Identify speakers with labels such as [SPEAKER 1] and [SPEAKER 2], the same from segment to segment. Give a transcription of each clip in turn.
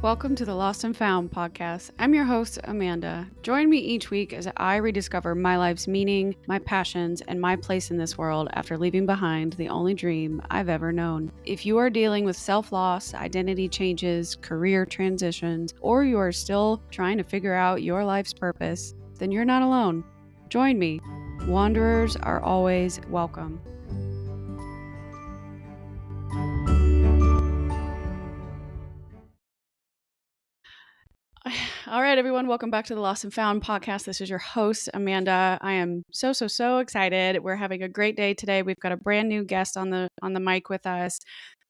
[SPEAKER 1] Welcome to the Lost and Found podcast. I'm your host, Amanda. Join me each week as I rediscover my life's meaning, my passions, and my place in this world after leaving behind the only dream I've ever known. If you are dealing with self-loss, identity changes, career transitions, or you are still trying to figure out your life's purpose, then you're not alone. Join me. Wanderers are always welcome. All right, everyone, welcome back to the Lost and Found podcast. This is your host, Amanda. I am so excited. We're having a great day today. We've got a brand new guest on the mic with us.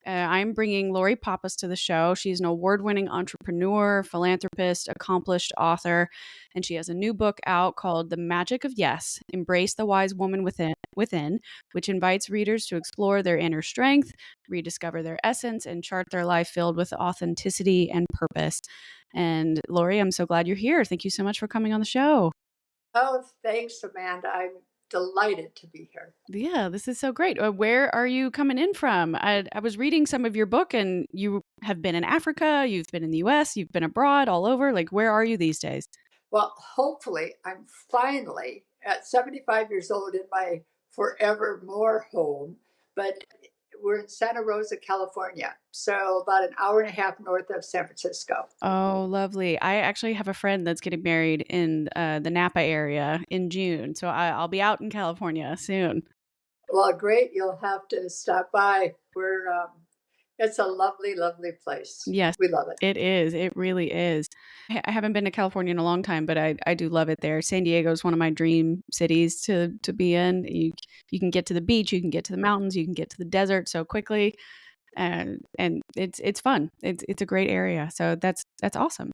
[SPEAKER 1] I'm bringing Lori Pappas to the show. She's an award-winning entrepreneur, philanthropist, accomplished author, and she has a new book out called The Magic of Yes: Embrace the Wise Woman Within, which invites readers to explore their inner strength, rediscover their essence, and chart their life filled with authenticity and purpose. And Lori, I'm so glad you're here. Thank you so much for coming on the show.
[SPEAKER 2] Oh, thanks, Amanda. I'm delighted to be here.
[SPEAKER 1] Yeah, this is so great. Where are you coming in from? I was reading some of your book, and you have been in Africa, you've been in the US, you've been abroad, all over. Like, where are you these days?
[SPEAKER 2] Well, hopefully, I'm finally at 75 years old in my forevermore home, but we're in Santa Rosa, California, so about an hour and a half north of San Francisco.
[SPEAKER 1] Oh, lovely. I actually have a friend that's getting married in the Napa area in June. So I'll be out in California soon.
[SPEAKER 2] Well, great. You'll have to stop by. It's a lovely, lovely place.
[SPEAKER 1] Yes,
[SPEAKER 2] We love it.
[SPEAKER 1] it is. It really is. I haven't been to California in a long time, but I do love it there. San Diego is one of my dream cities to be in. You can get to the beach, you can get to the mountains, you can get to the desert so quickly, and it's fun. It's a great area. So that's awesome.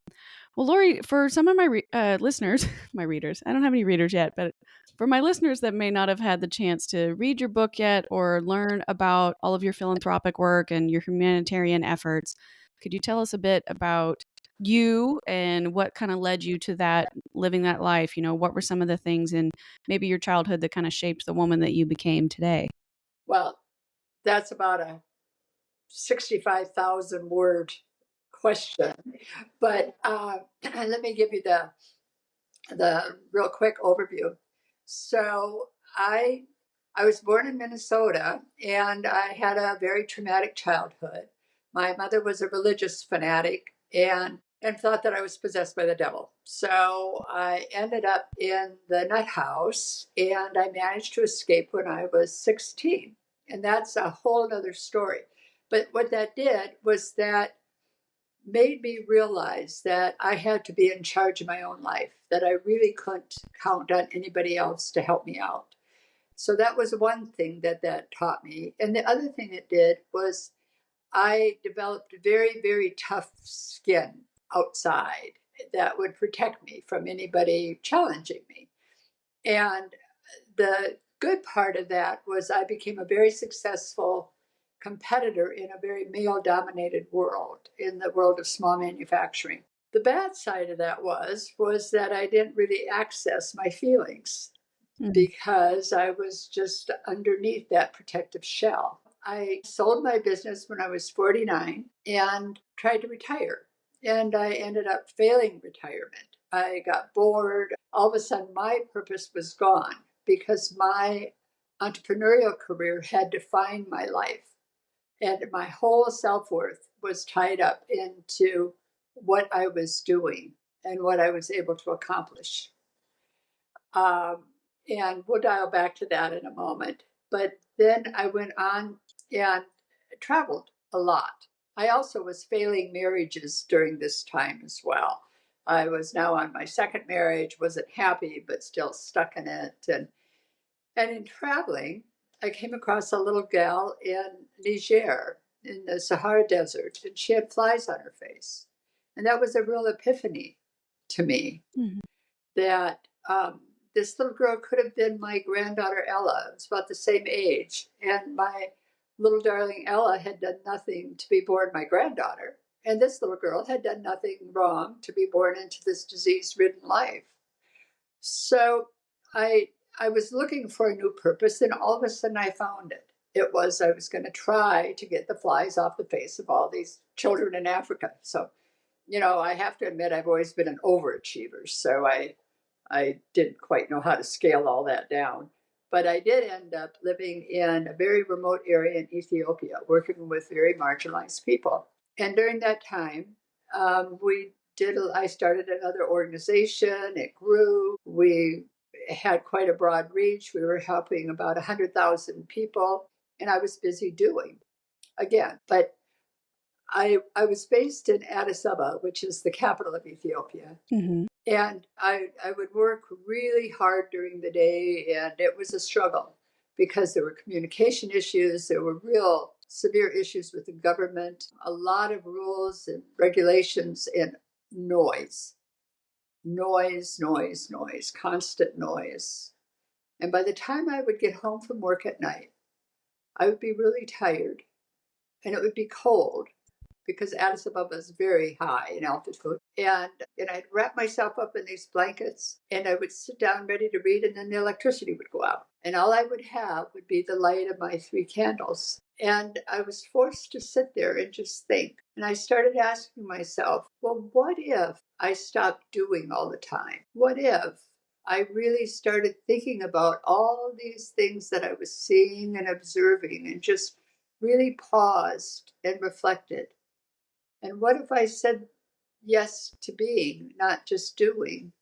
[SPEAKER 1] Well, Lori, for some of my listeners, my readers, I don't have any readers yet, but for my listeners that may not have had the chance to read your book yet or learn about all of your philanthropic work and your humanitarian efforts, could you tell us a bit about you and what kind of led you to that, living that life? You know, what were some of the things in maybe your childhood that kind of shaped the woman that you became today?
[SPEAKER 2] Well, that's about a 65,000 word question, but let me give you the real quick overview. So I was born in Minnesota, and I had a very traumatic childhood. My mother was a religious fanatic and thought that I was possessed by the devil. So I ended up in the nut house, and I managed to escape when I was 16. And that's a whole other story. But what that did was that made me realize that I had to be in charge of my own life, that I really couldn't count on anybody else to help me out. So that was one thing that taught me. And the other thing it did was I developed very, very tough skin outside that would protect me from anybody challenging me. And the good part of that was I became a very successful competitor in a very male dominated world, in the world of small manufacturing. The bad side of that was that I didn't really access my feelings because I was just underneath that protective shell. I sold my business when I was 49 and tried to retire. And I ended up failing retirement. I got bored. All of a sudden, my purpose was gone because my entrepreneurial career had defined my life. And my whole self-worth was tied up into what I was doing and what I was able to accomplish. And we'll dial back to that in a moment. But then I went on and traveled a lot. I also was failing marriages during this time as well. I was now on my second marriage, wasn't happy, but still stuck in it. And in traveling, I came across a little gal in Niger in the Sahara Desert, and she had flies on her face. And that was a real epiphany to me that this little girl could have been my granddaughter Ella. It was about the same age. And my little darling Ella had done nothing to be born my granddaughter. And this little girl had done nothing wrong to be born into this disease-ridden life. So I was looking for a new purpose, and all of a sudden I found it. It was I was going to try to get the flies off the face of all these children in Africa. So I have to admit I've always been an overachiever, so I didn't quite know how to scale all that down. But I did end up living in a very remote area in Ethiopia, working with very marginalized people. And during that time, I started another organization. It grew. We had quite a broad reach. We were helping about 100,000 people, and I was busy doing again. But I was based in Addis Ababa, which is the capital of Ethiopia.
[SPEAKER 1] Mm-hmm.
[SPEAKER 2] And I would work really hard during the day, and it was a struggle because there were communication issues, there were real severe issues with the government, a lot of rules and regulations, and noise, noise, noise, noise, constant noise. And by the time I would get home from work at night, I would be really tired, and it would be cold because Addis Ababa is very high in altitude. And I'd wrap myself up in these blankets, and I would sit down ready to read, and then the electricity would go out. And all I would have would be the light of my 3 candles. And I was forced to sit there and just think. And I started asking myself, well, what if I stopped doing all the time? What if I really started thinking about all these things that I was seeing and observing and just really paused and reflected? And what if I said yes to being, not just doing?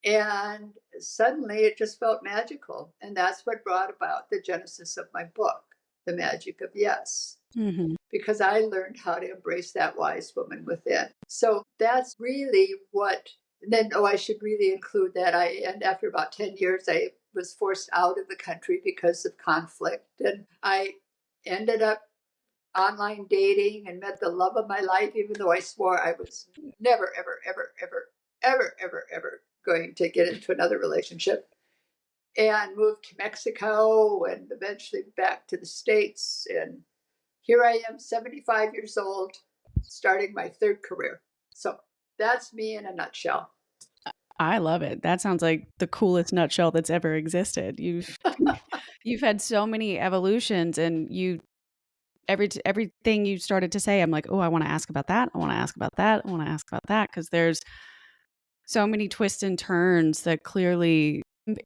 [SPEAKER 2] And suddenly it just felt magical. And that's what brought about the genesis of my book, The Magic of Yes,
[SPEAKER 1] Mm-hmm.
[SPEAKER 2] because I learned how to embrace that wise woman within. So that's really what, then, I should really include that. And after about 10 years, I was forced out of the country because of conflict. And I ended up online dating and met the love of my life, even though I swore I was never, ever, ever, ever, ever, ever, ever going to get into another relationship. And moved to Mexico and eventually back to the States. And here I am, 75 years old, starting my third career. So that's me in a nutshell.
[SPEAKER 1] I love it. That sounds like the coolest nutshell that's ever existed. You've had so many evolutions, and everything you started to say, I'm like, oh, I want to ask about that. I want to ask about that. I want to ask about that, because there's so many twists and turns that clearly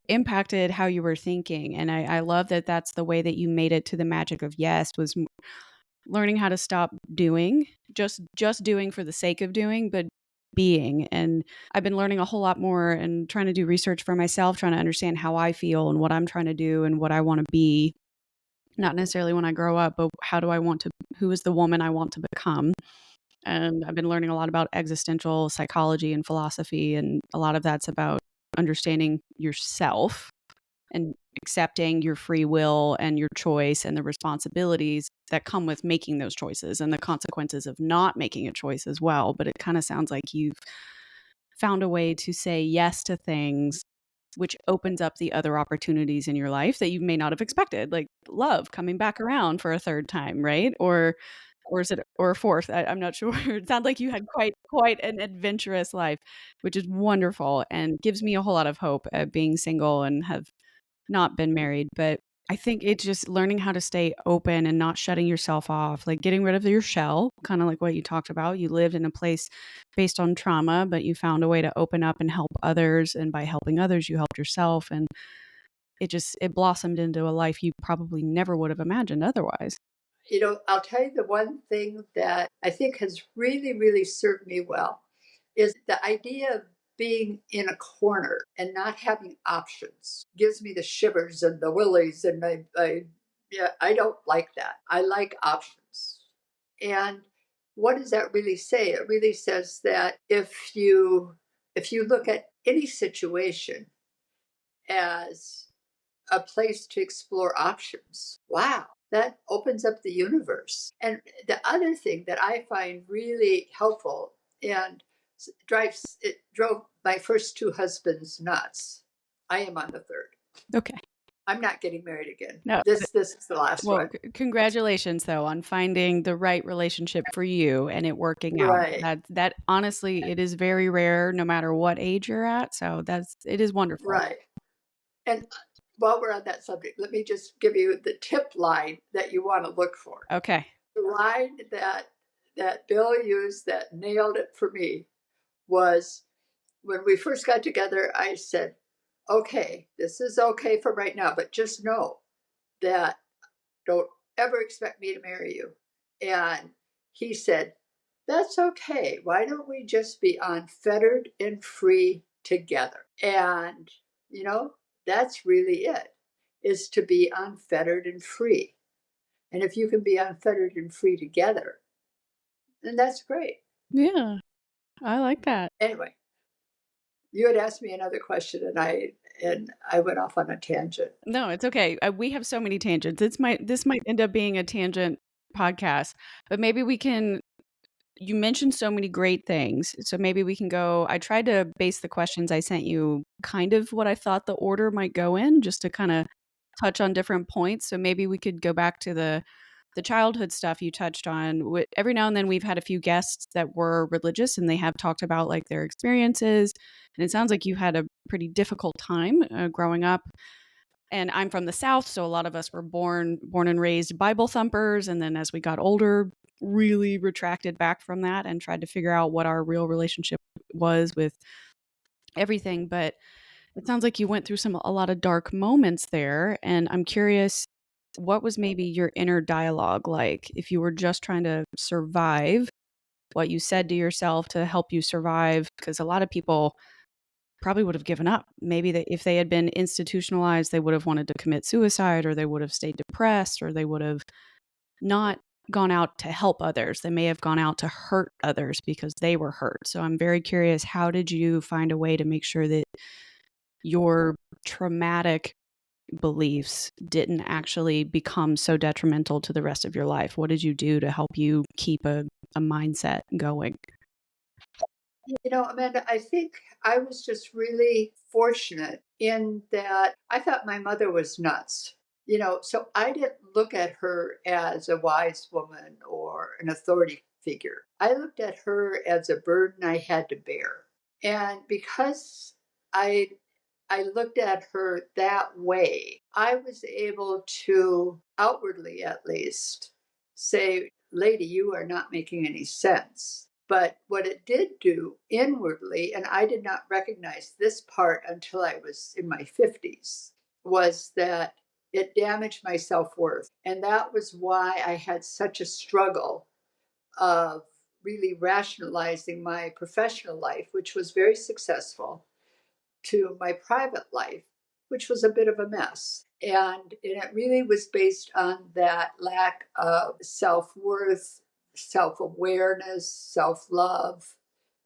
[SPEAKER 1] impacted how you were thinking. And I love that that's the way that you made it to the magic of yes, was learning how to stop doing, just doing for the sake of doing, but being. And I've been learning a whole lot more and trying to do research for myself, trying to understand how I feel and what I'm trying to do and what I want to be. Not necessarily when I grow up, but who is the woman I want to become? And I've been learning a lot about existential psychology and philosophy. And a lot of that's about understanding yourself and accepting your free will and your choice and the responsibilities that come with making those choices and the consequences of not making a choice as well. But it kind of sounds like you've found a way to say yes to things, which opens up the other opportunities in your life that you may not have expected, like love coming back around for a third time, right? Or is it or a fourth? I'm not sure. It sounds like you had quite an adventurous life, which is wonderful and gives me a whole lot of hope at being single and have not been married. But I think it's just learning how to stay open and not shutting yourself off, like getting rid of your shell, kind of like what you talked about. You lived in a place based on trauma, but you found a way to open up and help others. And by helping others, you helped yourself. And it blossomed into a life you probably never would have imagined otherwise.
[SPEAKER 2] I'll tell you the one thing that I think has really, really served me well is the idea of being in a corner and not having options gives me the shivers and the willies, and yeah, I don't like that. I like options. And what does that really say? It really says that if you look at any situation as a place to explore options, wow, that opens up the universe. And the other thing that I find really helpful and drove my first two husbands nuts. I am on the third.
[SPEAKER 1] Okay.
[SPEAKER 2] I'm not getting married again.
[SPEAKER 1] No.
[SPEAKER 2] This is the last
[SPEAKER 1] Well,
[SPEAKER 2] one.
[SPEAKER 1] congratulations though on finding the right relationship for you and it working out.
[SPEAKER 2] Right,
[SPEAKER 1] That honestly, it is very rare no matter what age you're at. So it is wonderful.
[SPEAKER 2] right. And while we're on that subject, let me just give you the tip line that you want to look for.
[SPEAKER 1] Okay.
[SPEAKER 2] The line that that Bill used that nailed it for me was when we first got together, I said, okay, this is okay for right now, but just know that don't ever expect me to marry you. And he said, that's okay. Why don't we just be unfettered and free together? And, you know, that's really it, is to be unfettered and free. And if you can be unfettered and free together, then that's great.
[SPEAKER 1] Yeah, I like that.
[SPEAKER 2] Anyway, you had asked me another question and I went off on a tangent.
[SPEAKER 1] No, it's okay. We have so many tangents. This might end up being a tangent podcast, but maybe we can. You mentioned so many great things, so maybe we can go. I tried to base the questions I sent you kind of what I thought the order might go in, just to kind of touch on different points. So maybe we could go back to the childhood stuff you touched on. Every now and then we've had a few guests that were religious and they have talked about like their experiences. And it sounds like you had a pretty difficult time growing up. And I'm from the South, so a lot of us were born and raised Bible thumpers. And then as we got older, really retracted back from that and tried to figure out what our real relationship was with everything. But it sounds like you went through a lot of dark moments there, and I'm curious, what was maybe your inner dialogue like if you were just trying to survive, what you said to yourself to help you survive? Because a lot of people probably would have given up. Maybe if they had been institutionalized, they would have wanted to commit suicide, or they would have stayed depressed, or they would have not gone out to help others. They may have gone out to hurt others because they were hurt. So I'm very curious, how did you find a way to make sure that your traumatic beliefs didn't actually become so detrimental to the rest of your life? What did you do to help you keep a mindset going?
[SPEAKER 2] You know, Amanda, I think I was just really fortunate in that I thought my mother was nuts. You know, so I didn't look at her as a wise woman or an authority figure. I looked at her as a burden I had to bear. And because I I looked at her that way, I was able to outwardly at least say, lady, you are not making any sense. But what it did do inwardly, and I did not recognize this part until I was in my 50s, was that it damaged my self worth. And that was why I had such a struggle of really rationalizing my professional life, which was very successful, to my private life, which was a bit of a mess. And it really was based on that lack of self worth, self awareness, self love,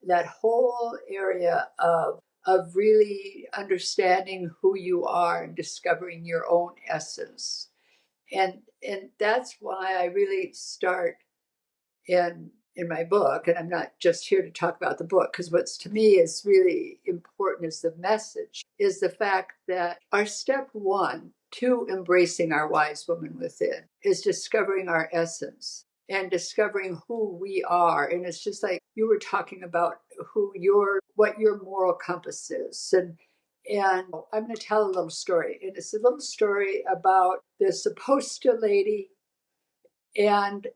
[SPEAKER 2] that whole area of really understanding who you are and discovering your own essence. And that's why I really start in my book, and I'm not just here to talk about the book, because what's to me is really important is the message, is the fact that our step one to embracing our wise woman within is discovering our essence and discovering who we are. And it's just like you were talking about what your moral compass is. And I'm going to tell a little story. And it's a little story about this supposed to lady and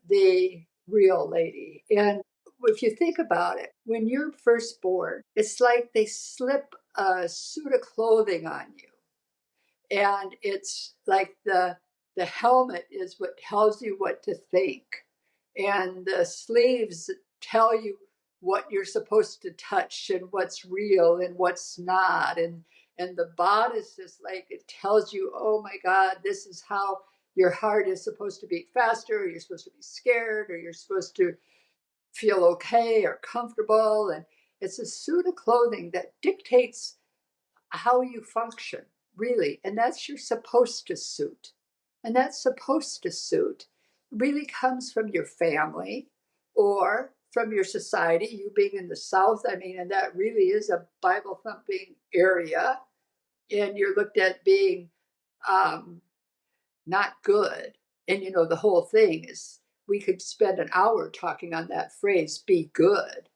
[SPEAKER 2] the real lady. And if you think about it, when you're first born, it's like they slip a suit of clothing on you. And it's like the helmet is what tells you what to think. And the sleeves tell you what you're supposed to touch and what's real and what's not. And the bodice is like it tells you, oh my God, this is how your heart is supposed to beat faster, or you're supposed to be scared, or you're supposed to feel okay or comfortable. And it's a suit of clothing that dictates how you function, really. And that's your supposed to suit. And that supposed to suit really comes from your family or from your society. You being in the South, I mean, and that really is a Bible thumping area. And you're looked at being not good. And you know, the whole thing is we could spend an hour talking on that phrase, be good.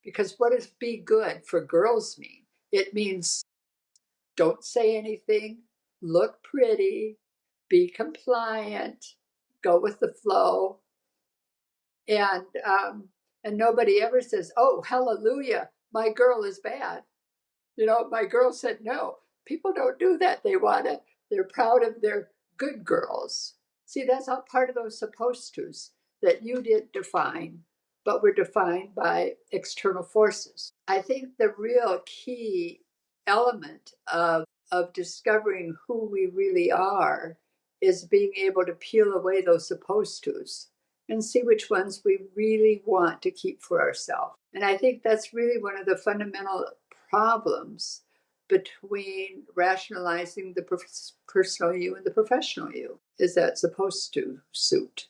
[SPEAKER 2] Because what does be good for girls mean? It means don't say anything, look pretty, be compliant, go with the flow. And nobody ever says, "Oh, hallelujah, my girl is bad." My girl said no. People don't do that. They're proud of their good girls. See, that's all part of those supposed tos that you didn't define, but were defined by external forces. I think the real key element of discovering who we really are is being able to peel away those supposed tos and see which ones we really want to keep for ourselves. And I think that's really one of the fundamental problems between rationalizing the personal you and the professional you is that supposed to suit.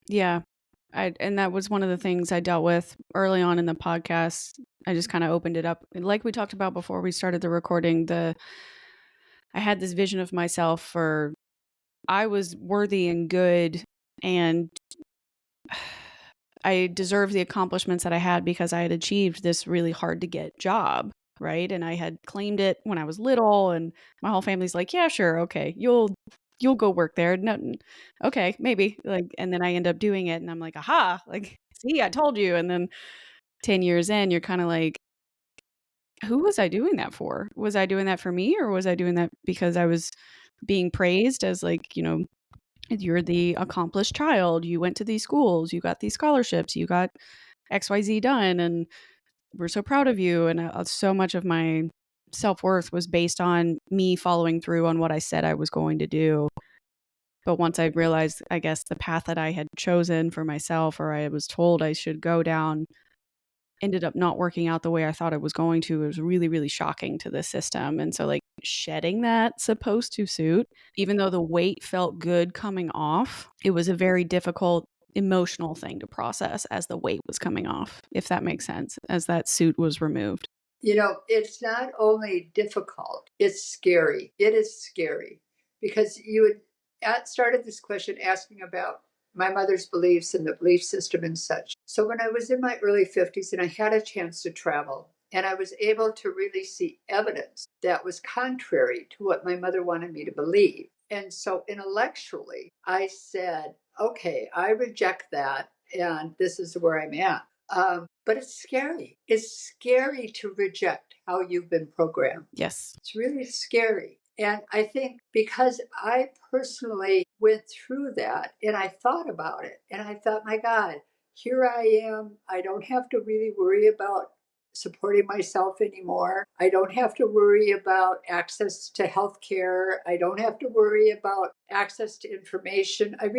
[SPEAKER 1] Yeah. And that was one of the things I dealt with early on in the podcast. I just kind of opened it up. Like we talked about before we started the recording, I had this vision of myself for I was worthy and good, and I deserved the accomplishments that I had because I had achieved this really hard to get job, right? And I had claimed it when I was little, and my whole family's like, "Yeah, sure, okay, you'll go work there." No, okay, maybe. Like, and then I end up doing it, and I'm like, "Aha!" Like, see, I told you. And then 10 years in, you're kind of like, "Who was I doing that for? Was I doing that for me, or was I doing that because I was being praised as like, you're the accomplished child. You went to these schools, you got these scholarships, you got XYZ done, and we're so proud of you." And so much of my self-worth was based on me following through on what I said I was going to do. But once I realized, I guess, the path that I had chosen for myself, or I was told I should go down, ended up not working out the way I thought it was going to. It was really, really shocking to the system. And so, like, shedding that supposed to suit, even though the weight felt good coming off, it was a very difficult emotional thing to process as the weight was coming off, if that makes sense, as that suit was removed.
[SPEAKER 2] It's not only difficult, it's scary. It is scary because you had started this question asking about my mother's beliefs and the belief system and such. So when I was in my early 50s and I had a chance to travel, and I was able to really see evidence that was contrary to what my mother wanted me to believe. And so intellectually, I said, okay, I reject that, and this is where I'm at. But it's scary. It's scary to reject how you've been programmed.
[SPEAKER 1] Yes.
[SPEAKER 2] It's really scary. And I think because I personally went through that and I thought about it and I thought, my God, here I am. I don't have to really worry about supporting myself anymore. I don't have to worry about access to health care. I don't have to worry about access to information. I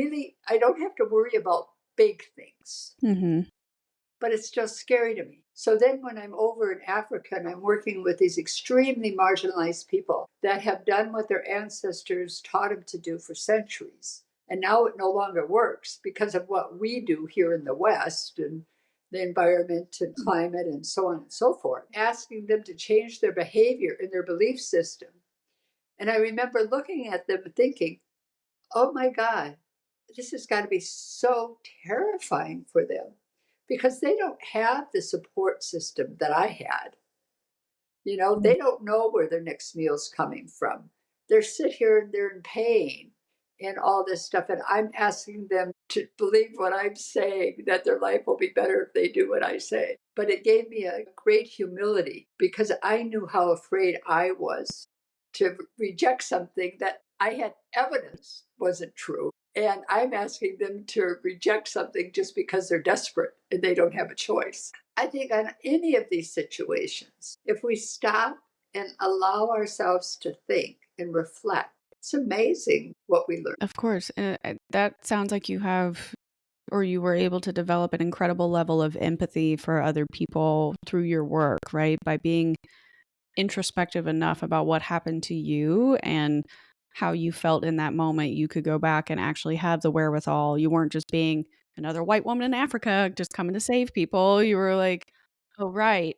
[SPEAKER 2] don't have to worry about big things.
[SPEAKER 1] Mm-hmm.
[SPEAKER 2] But it's just scary to me. So then when I'm over in Africa and I'm working with these extremely marginalized people that have done what their ancestors taught them to do for centuries, and now it no longer works because of what we do here in the West and the environment and climate and so on and so forth, asking them to change their behavior and their belief system. And I remember looking at them and thinking, oh my God, this has got to be so terrifying for them because they don't have the support system that I had. They don't know where their next meal's coming from. They're sit here and they're in pain and all this stuff. And I'm asking them to believe what I'm saying, that their life will be better if they do what I say. But it gave me a great humility because I knew how afraid I was to reject something that I had evidence wasn't true. And I'm asking them to reject something just because they're desperate and they don't have a choice. I think on any of these situations, if we stop and allow ourselves to think and reflect, it's amazing what we learn.
[SPEAKER 1] Of course. That sounds like you have, or you were able to develop an incredible level of empathy for other people through your work, right? By being introspective enough about what happened to you and how you felt in that moment, you could go back and actually have the wherewithal. You weren't just being another white woman in Africa just coming to save people. You were like, oh, right.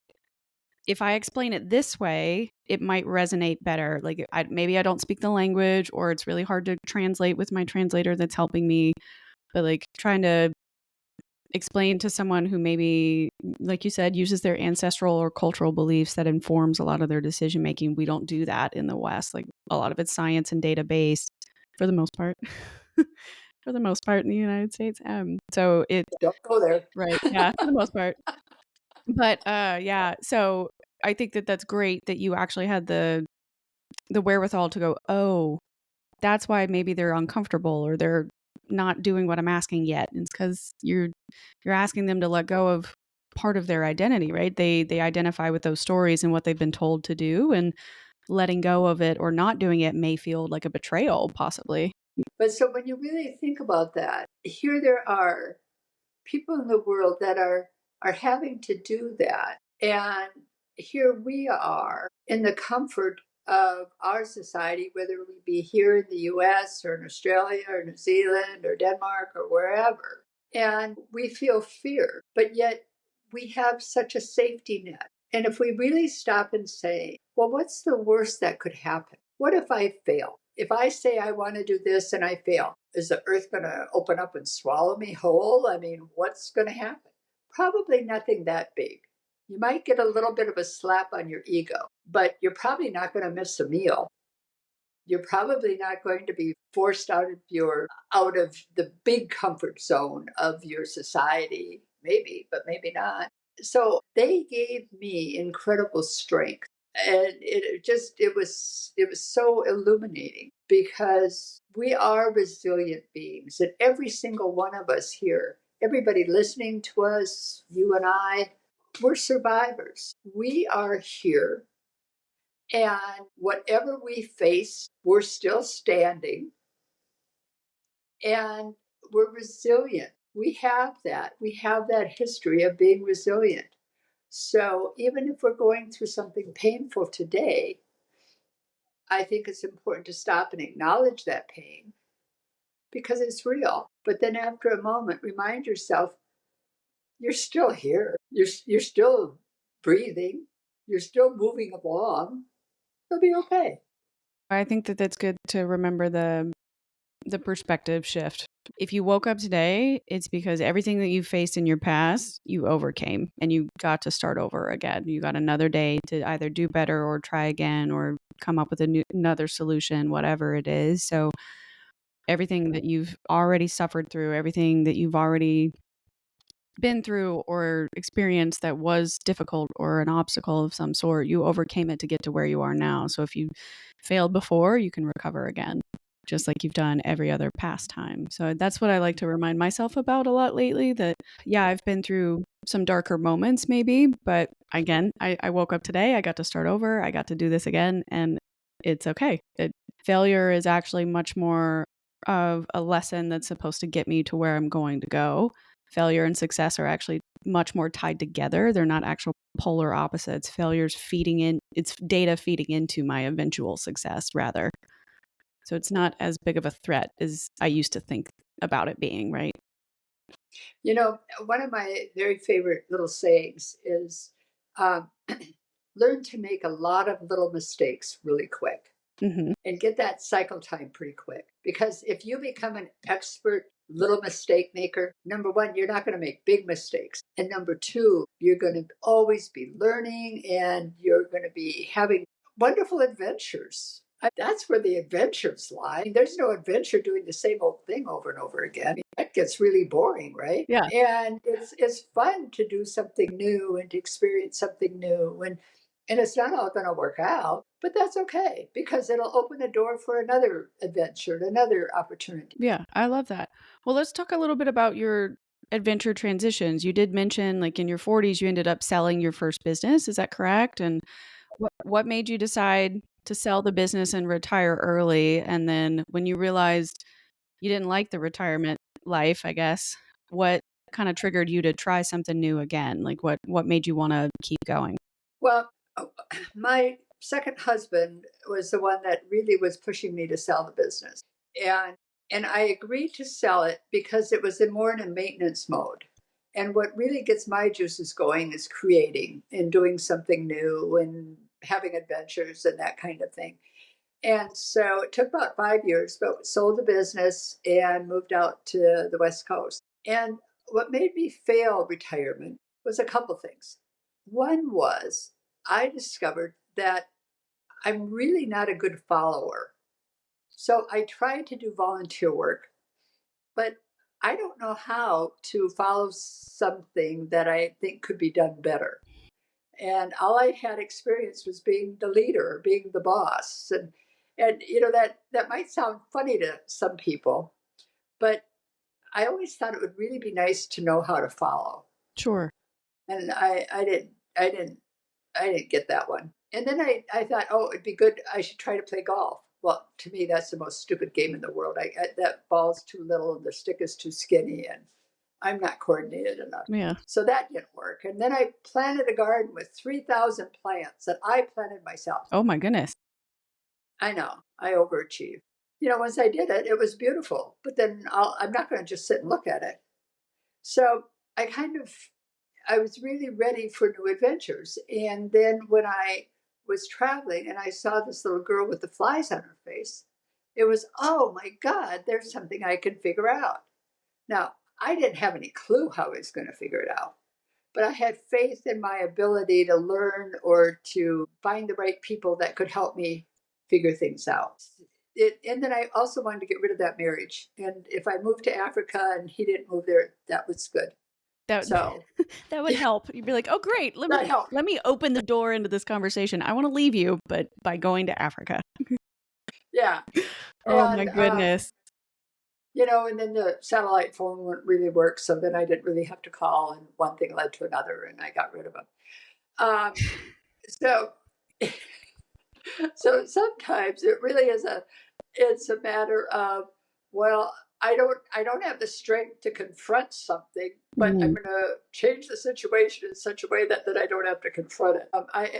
[SPEAKER 1] If I explain it this way, it might resonate better. Like, maybe I don't speak the language, or it's really hard to translate with my translator that's helping me. But like trying to explain to someone who maybe, like you said, uses their ancestral or cultural beliefs that informs a lot of their decision making. We don't do that in the West. Like, a lot of it's science and data based for the most part. for the most part in the United States. So it
[SPEAKER 2] Don't go there.
[SPEAKER 1] right, yeah, for the most part. But yeah, so I think that that's great that you actually had the wherewithal to go, oh, that's why maybe they're uncomfortable or they're not doing what I'm asking yet. It's because you're asking them to let go of part of their identity, right? They identify with those stories and what they've been told to do, and letting go of it or not doing it may feel like a betrayal, possibly.
[SPEAKER 2] But so when you really think about that, here there are people in the world that are having to do that. And here we are in the comfort of our society, whether we be here in the US or in Australia or New Zealand or Denmark or wherever. And we feel fear, but yet we have such a safety net. And if we really stop and say, well, what's the worst that could happen? What if I fail? If I say I want to do this and I fail, is the earth going to open up and swallow me whole? I mean, what's going to happen? Probably nothing that big. You might get a little bit of a slap on your ego, but you're probably not going to miss a meal. You're probably not going to be forced out of the big comfort zone of your society. Maybe, but maybe not. So they gave me incredible strength. And it was so illuminating because we are resilient beings, and every single one of us here, everybody listening to us, you and I, we're survivors. We are here, and whatever we face, we're still standing, and we're resilient. We have that. We have that history of being resilient. So even if we're going through something painful today, I think it's important to stop and acknowledge that pain because it's real. But then after a moment, remind yourself you're still here. You're still breathing. You're still moving along. It'll be okay.
[SPEAKER 1] I think that that's good to remember the perspective shift. If you woke up today, it's because everything that you faced in your past, you overcame and you got to start over again. You got another day to either do better or try again or come up with another solution, whatever it is. So everything that you've already suffered through, everything that you've already been through or experienced that was difficult or an obstacle of some sort, you overcame it to get to where you are now. So if you failed before, you can recover again, just like you've done every other past time. So that's what I like to remind myself about a lot lately, that, yeah, I've been through some darker moments maybe, but again, I woke up today, I got to start over, I got to do this again, and it's okay. Failure is actually much more of a lesson that's supposed to get me to where I'm going to go. Failure and success are actually much more tied together. They're not actual polar opposites. Failure's it's data feeding into my eventual success, rather. So it's not as big of a threat as I used to think about it being, right?
[SPEAKER 2] You know, one of my very favorite little sayings is um, learn to make a lot of little mistakes really quick.
[SPEAKER 1] Mm-hmm.
[SPEAKER 2] And get that cycle time pretty quick. Because if you become an expert little mistake maker, number one, you're not going to make big mistakes. And number two, you're going to always be learning and you're going to be having wonderful adventures. That's where the adventures lie. There's no adventure doing the same old thing over and over again. That gets really boring, right?
[SPEAKER 1] Yeah.
[SPEAKER 2] And it's fun to do something new and to experience something new. And it's not all going to work out, but that's okay because it'll open the door for another adventure, another opportunity.
[SPEAKER 1] Yeah, I love that. Well, let's talk a little bit about your adventure transitions. You did mention, like, in your 40s, you ended up selling your first business. Is that correct? And what made you decide to sell the business and retire early? And then when you realized you didn't like the retirement life, I guess, what kind of triggered you to try something new again? Like, what made you want to keep going?
[SPEAKER 2] Well, my second husband was the one that really was pushing me to sell the business. And and I agreed to sell it because it was more in a maintenance mode. And what really gets my juices going is creating and doing something new and having adventures and that kind of thing. And so it took about 5 years, but sold the business and moved out to the West Coast. And what made me fail retirement was a couple things. One was I discovered that I'm really not a good follower. So I tried to do volunteer work, but I don't know how to follow something that I think could be done better. And all I had experience was being the leader, being the boss. And that might sound funny to some people, but I always thought it would really be nice to know how to follow.
[SPEAKER 1] Sure.
[SPEAKER 2] And I didn't get that one. And then I thought, oh, it'd be good. I should try to play golf. Well, to me, that's the most stupid game in the world. That ball's too little and the stick is too skinny, and I'm not coordinated enough.
[SPEAKER 1] Yeah.
[SPEAKER 2] So that didn't work. And then I planted a garden with 3,000 plants that I planted myself.
[SPEAKER 1] Oh my goodness.
[SPEAKER 2] I know, I overachieved. Once I did it, it was beautiful. But then I'm not going to just sit and look at it. So I was really ready for new adventures. And then when I was traveling and I saw this little girl with the flies on her face, it was, oh my God, there's something I can figure out. Now, I didn't have any clue how I was going to figure it out, but I had faith in my ability to learn or to find the right people that could help me figure things out. And then I also wanted to get rid of that marriage. And if I moved to Africa and he didn't move there, that was good.
[SPEAKER 1] That would help. You'd be like, oh great, let me open the door into this conversation. I want to leave you, but by going to Africa.
[SPEAKER 2] Yeah.
[SPEAKER 1] Oh my goodness.
[SPEAKER 2] And then the satellite phone wouldn't really work, so then I didn't really have to call, and one thing led to another, and I got rid of them. So so sometimes it really is it's a matter of, well, I don't have the strength to confront something, but I'm going to change the situation in such a way that I don't have to confront it.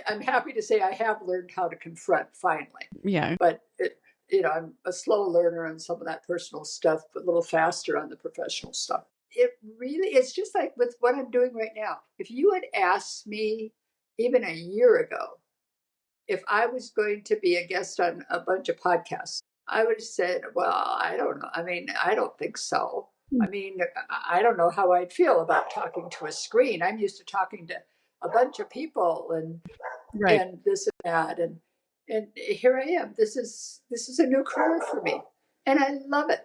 [SPEAKER 2] I'm happy to say I have learned how to confront finally.
[SPEAKER 1] Yeah.
[SPEAKER 2] But I'm a slow learner on some of that personal stuff, but a little faster on the professional stuff. It's just like with what I'm doing right now. If you had asked me even a year ago if I was going to be a guest on a bunch of podcasts, I would have said, well, I don't know. I mean, I don't think so. I mean, I don't know how I'd feel about talking to a screen. I'm used to talking to a bunch of people and this and that. And here I am. This is a new career for me. And I love it.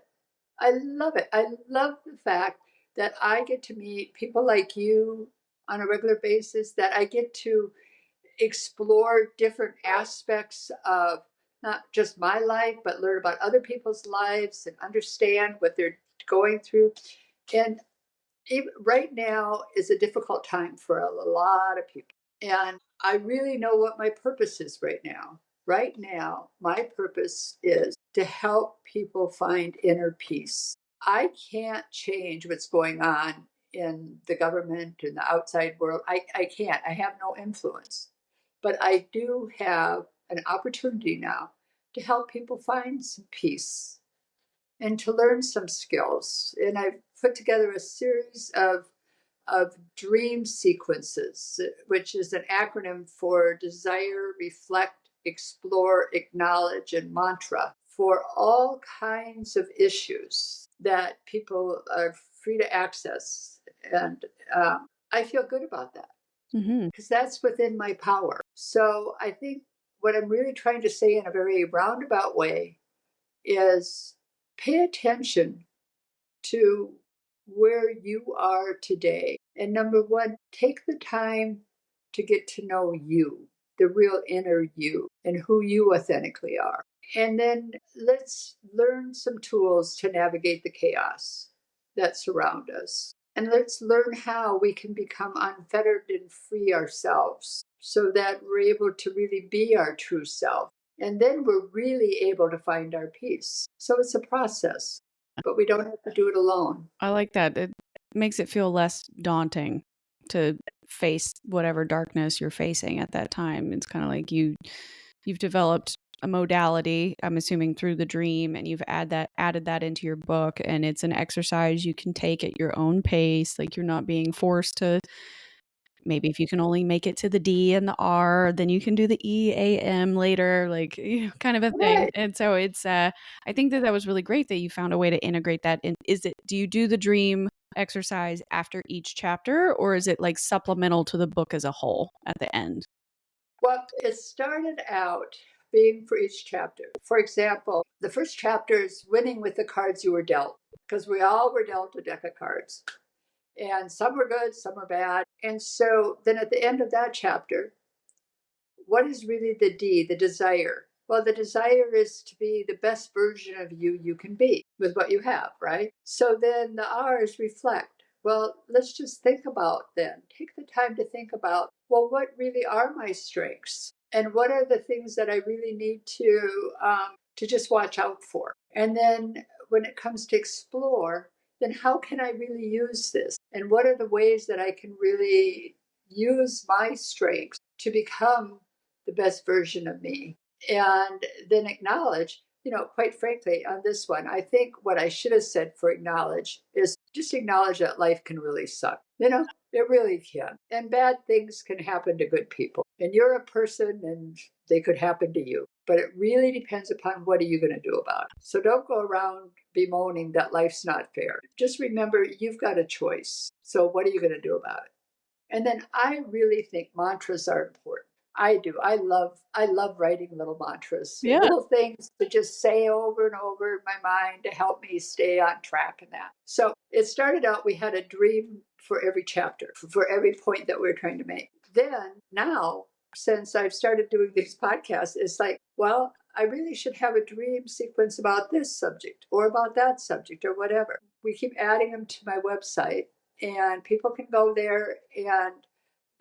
[SPEAKER 2] I love it. I love the fact that I get to meet people like you on a regular basis, that I get to explore different aspects of not just my life, but learn about other people's lives and understand what they're going through. And right now is a difficult time for a lot of people. And I really know what my purpose is right now. Right now, my purpose is to help people find inner peace. I can't change what's going on in the government and the outside world. I can't. I have no influence. But I do have an opportunity now to help people find some peace and to learn some skills. And I've put together a series of dream sequences, which is an acronym for desire, reflect, explore, acknowledge, and mantra, for all kinds of issues that people are free to access. And I feel good about that because that's within my power. So I think what I'm really trying to say in a very roundabout way is pay attention to where you are today. And number one, take the time to get to know you, the real inner you, and who you authentically are. And then let's learn some tools to navigate the chaos that surround us. And let's learn how we can become unfettered and free ourselves so that we're able to really be our true self. And then we're really able to find our peace. So it's a process, but we don't have to do it alone.
[SPEAKER 1] I like that. It makes it feel less daunting to face whatever darkness you're facing at that time. It's kind of like you've developed a modality, I'm assuming through the dream, and you've added that into your book, and it's an exercise you can take at your own pace. Like you're not being forced to. Maybe if you can only make it to the D and the R, then you can do the E, A, M later, like kind of a thing.
[SPEAKER 2] Right.
[SPEAKER 1] And so it's, I think that was really great that you found a way to integrate that. And do you do the dream exercise after each chapter, or is it like supplemental to the book as a whole at the end?
[SPEAKER 2] Well, it started out being for each chapter. For example, the first chapter is winning with the cards you were dealt, because we all were dealt a deck of cards. And some were good, some were bad. And so then at the end of that chapter, what is really the D, the desire? Well, the desire is to be the best version of you can be with what you have, right? So then the R's reflect. Well, let's just think about then. Take the time to think about, well, what really are my strengths? And what are the things that I really need to just watch out for? And then when it comes to explore, then how can I really use this? And what are the ways that I can really use my strengths to become the best version of me? And then acknowledge, quite frankly, on this one, I think what I should have said for acknowledge is just acknowledge that life can really suck. It really can. And bad things can happen to good people. And you're a person and they could happen to you. But it really depends upon what are you going to do about it. So don't go around bemoaning that life's not fair. Just remember you've got a choice. So what are you going to do about it? And then I really think mantras are important. I do. I love writing little mantras,
[SPEAKER 1] Yeah.
[SPEAKER 2] little things to just say over and over in my mind to help me stay on track in that. So it started out, we had a dream for every chapter, for every point that we were trying to make. Then now, since I've started doing these podcasts, it's like, well, I really should have a dream sequence about this subject or about that subject or whatever. We keep adding them to my website, and people can go there and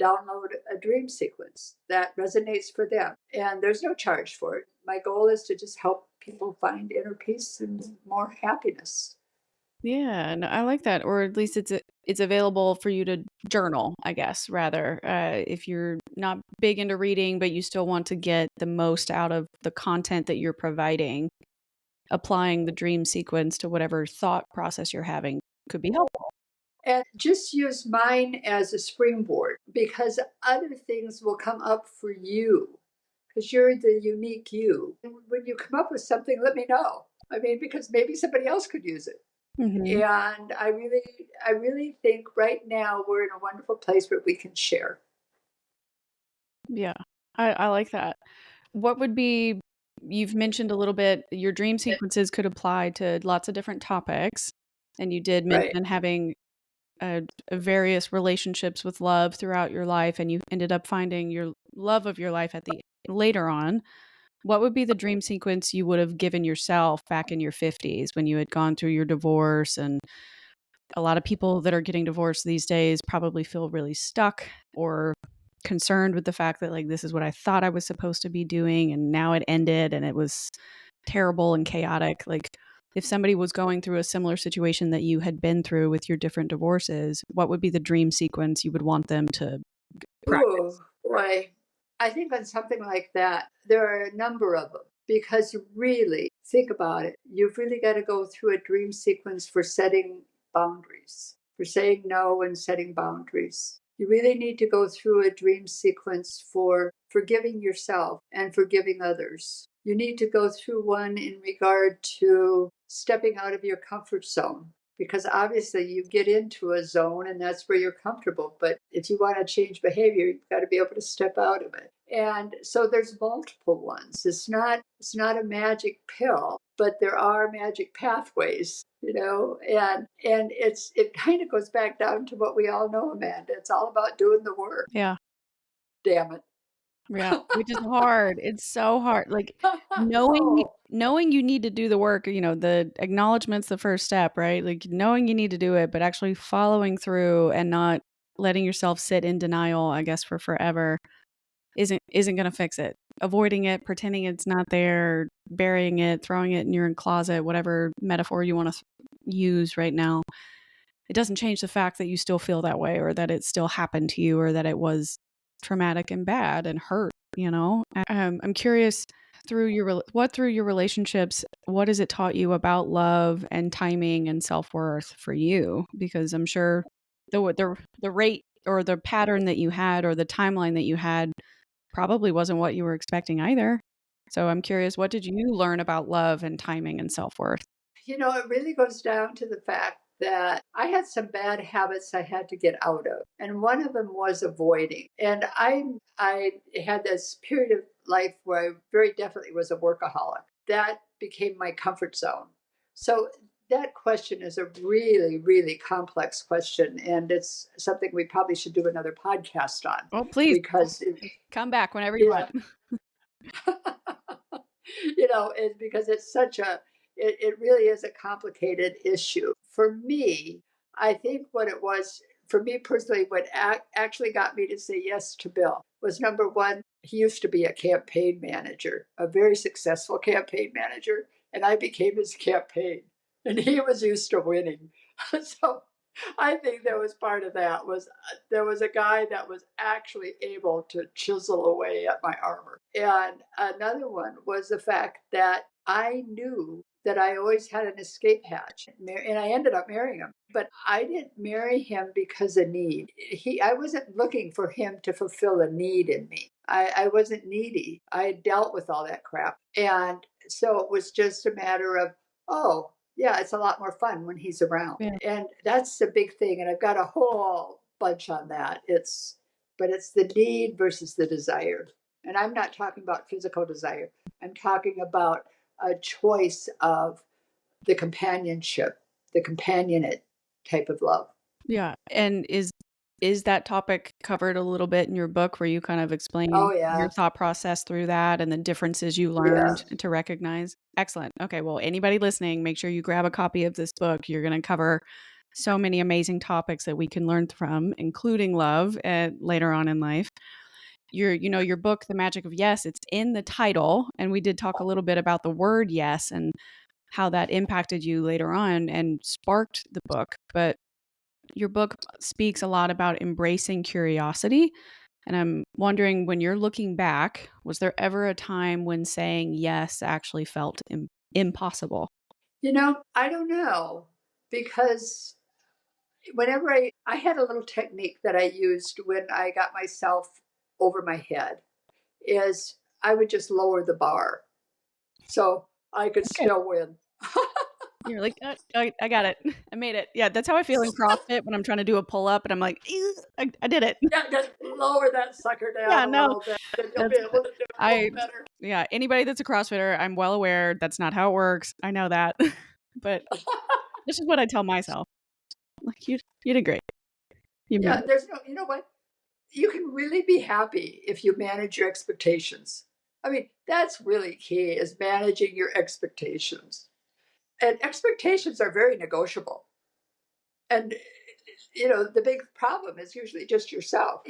[SPEAKER 2] download a dream sequence that resonates for them. And there's no charge for it. My goal is to just help people find inner peace and more happiness.
[SPEAKER 1] Yeah, no, I like that. Or at least it's available for you to journal, I guess, rather. If you're not big into reading, but you still want to get the most out of the content that you're providing, applying the dream sequence to whatever thought process you're having could be helpful.
[SPEAKER 2] And just use mine as a springboard because other things will come up for you because you're the unique you. And when you come up with something, let me know. I mean, because maybe somebody else could use it.
[SPEAKER 1] Mm-hmm.
[SPEAKER 2] And I really think right now we're in a wonderful place where we can share.
[SPEAKER 1] Yeah, I like that. What would be, you've mentioned a little bit, your dream sequences could apply to lots of different topics. And you did
[SPEAKER 2] Right.
[SPEAKER 1] mention having various relationships with love throughout your life, and you ended up finding your love of your life at the later on. What would be the dream sequence you would have given yourself back in your 50s when you had gone through your divorce? And a lot of people that are getting divorced these days probably feel really stuck or concerned with the fact that, like, this is what I thought I was supposed to be doing and now it ended and it was terrible and chaotic. Like, if somebody was going through a similar situation that you had been through with your different divorces, what would be the dream sequence you would want them to
[SPEAKER 2] Oh,
[SPEAKER 1] practice?
[SPEAKER 2] boy. I think on something like that, there are a number of them because you really think about it. You've really got to go through a dream sequence for setting boundaries, for saying no and setting boundaries. You really need to go through a dream sequence for forgiving yourself and forgiving others. You need to go through one in regard to stepping out of your comfort zone because obviously you get into a zone and that's where you're comfortable. But if you want to change behavior, you've got to be able to step out of it. And so there's multiple ones. It's not a magic pill, but there are magic pathways, and it kind of goes back down to what we all know, Amanda. It's all about doing the work.
[SPEAKER 1] Yeah.
[SPEAKER 2] Damn it.
[SPEAKER 1] Yeah, which is hard. It's so hard. Like, knowing
[SPEAKER 2] Oh,
[SPEAKER 1] knowing you need to do the work, the acknowledgement's the first step, right? Like, knowing you need to do it, but actually following through and not letting yourself sit in denial, I guess, for forever isn't going to fix it. Avoiding it, pretending it's not there, burying it, throwing it in your closet, whatever metaphor you want to use right now, it doesn't change the fact that you still feel that way or that it still happened to you or that it was traumatic and bad and hurt. I'm curious, through your relationships, what has it taught you about love and timing and self-worth for you? Because I'm sure the rate or the pattern that you had or the timeline that you had probably wasn't what you were expecting either. So I'm curious, what did you learn about love and timing and self-worth?
[SPEAKER 2] it really goes down to the fact that I had some bad habits I had to get out of. And one of them was avoiding. And I had this period of life where I very definitely was a workaholic. That became my comfort zone. So that question is a really, really complex question, and it's something we probably should do another podcast on.
[SPEAKER 1] Oh, please
[SPEAKER 2] because
[SPEAKER 1] come back whenever you want.
[SPEAKER 2] it's because it's such it really is a complicated issue. For me, I think what it was, for me personally, what actually got me to say yes to Bill was, number one, he used to be a campaign manager, a very successful campaign manager, and I became his campaign, and he was used to winning. So I think that was part of that, was there was a guy that was actually able to chisel away at my armor. And another one was the fact that I knew that I always had an escape hatch, and I ended up marrying him. But I didn't marry him because of need. I wasn't looking for him to fulfill a need in me. I wasn't needy. I had dealt with all that crap. And so it was just a matter of, oh, yeah, it's a lot more fun when he's around.
[SPEAKER 1] Yeah.
[SPEAKER 2] And that's the big thing. And I've got a whole bunch on that. But it's the need versus the desire. And I'm not talking about physical desire. I'm talking about a choice of the companionship, the companionate type of love.
[SPEAKER 1] Yeah. And is that topic covered a little bit in your book, where you kind of explain
[SPEAKER 2] Oh, yeah.
[SPEAKER 1] your thought process through that and the differences you learned to recognize? Excellent. Okay. Well, anybody listening, make sure you grab a copy of this book. You're going to cover so many amazing topics that we can learn from, including love later on in life. Your book, The Magic of Yes, it's in the title. And we did talk a little bit about the word yes and how that impacted you later on and sparked the book. But your book speaks a lot about embracing curiosity. And I'm wondering, when you're looking back, was there ever a time when saying yes actually felt impossible?
[SPEAKER 2] I don't know, because whenever I had a little technique that I used when I got myself over my head, is I would just lower the bar so I could
[SPEAKER 1] Okay.
[SPEAKER 2] still win.
[SPEAKER 1] You're like, I got it. I made it. Yeah, that's how I feel in CrossFit when I'm trying to do a pull up and I'm like, I did it.
[SPEAKER 2] Yeah, just lower that sucker down
[SPEAKER 1] Yeah,
[SPEAKER 2] a
[SPEAKER 1] no,
[SPEAKER 2] little bit, and you'll be
[SPEAKER 1] that's
[SPEAKER 2] able to do it a little better.
[SPEAKER 1] yeah, anybody that's a CrossFitter, I'm well aware that's not how it works. I know that. But this is what I tell myself. Like, you did great. You made
[SPEAKER 2] Yeah,
[SPEAKER 1] it.
[SPEAKER 2] there's no, you know what? You can really be happy if you manage your expectations. I mean, that's really key, is managing your expectations. And expectations are very negotiable. And the big problem is usually just yourself.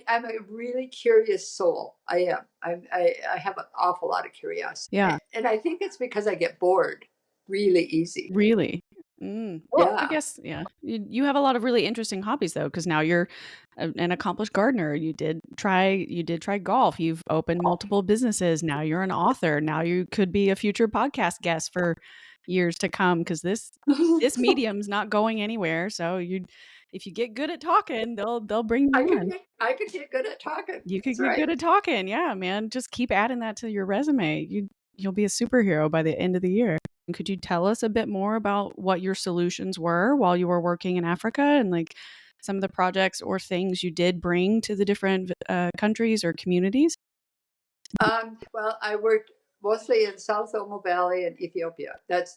[SPEAKER 2] I'm a really curious soul. I am. I have an awful lot of curiosity.
[SPEAKER 1] Yeah,
[SPEAKER 2] And I think it's because I get bored really easy.
[SPEAKER 1] really. Well, I
[SPEAKER 2] Yeah.
[SPEAKER 1] guess, yeah. You have a lot of really interesting hobbies, though, because now you're an accomplished gardener. You did try golf. You've opened multiple businesses. Now you're an author. Now you could be a future podcast guest for years to come, because this medium's not going anywhere. So if you get good at talking, they'll bring you on.
[SPEAKER 2] I could get good at talking.
[SPEAKER 1] You could
[SPEAKER 2] That's
[SPEAKER 1] get good
[SPEAKER 2] right.
[SPEAKER 1] at talking. Yeah, man. Just keep adding that to your resume. You'll be a superhero by the end of the year. Could you tell us a bit more about what your solutions were while you were working in Africa, and like some of the projects or things you did bring to the different countries or communities?
[SPEAKER 2] Well, I worked mostly in South Omo Valley and Ethiopia. That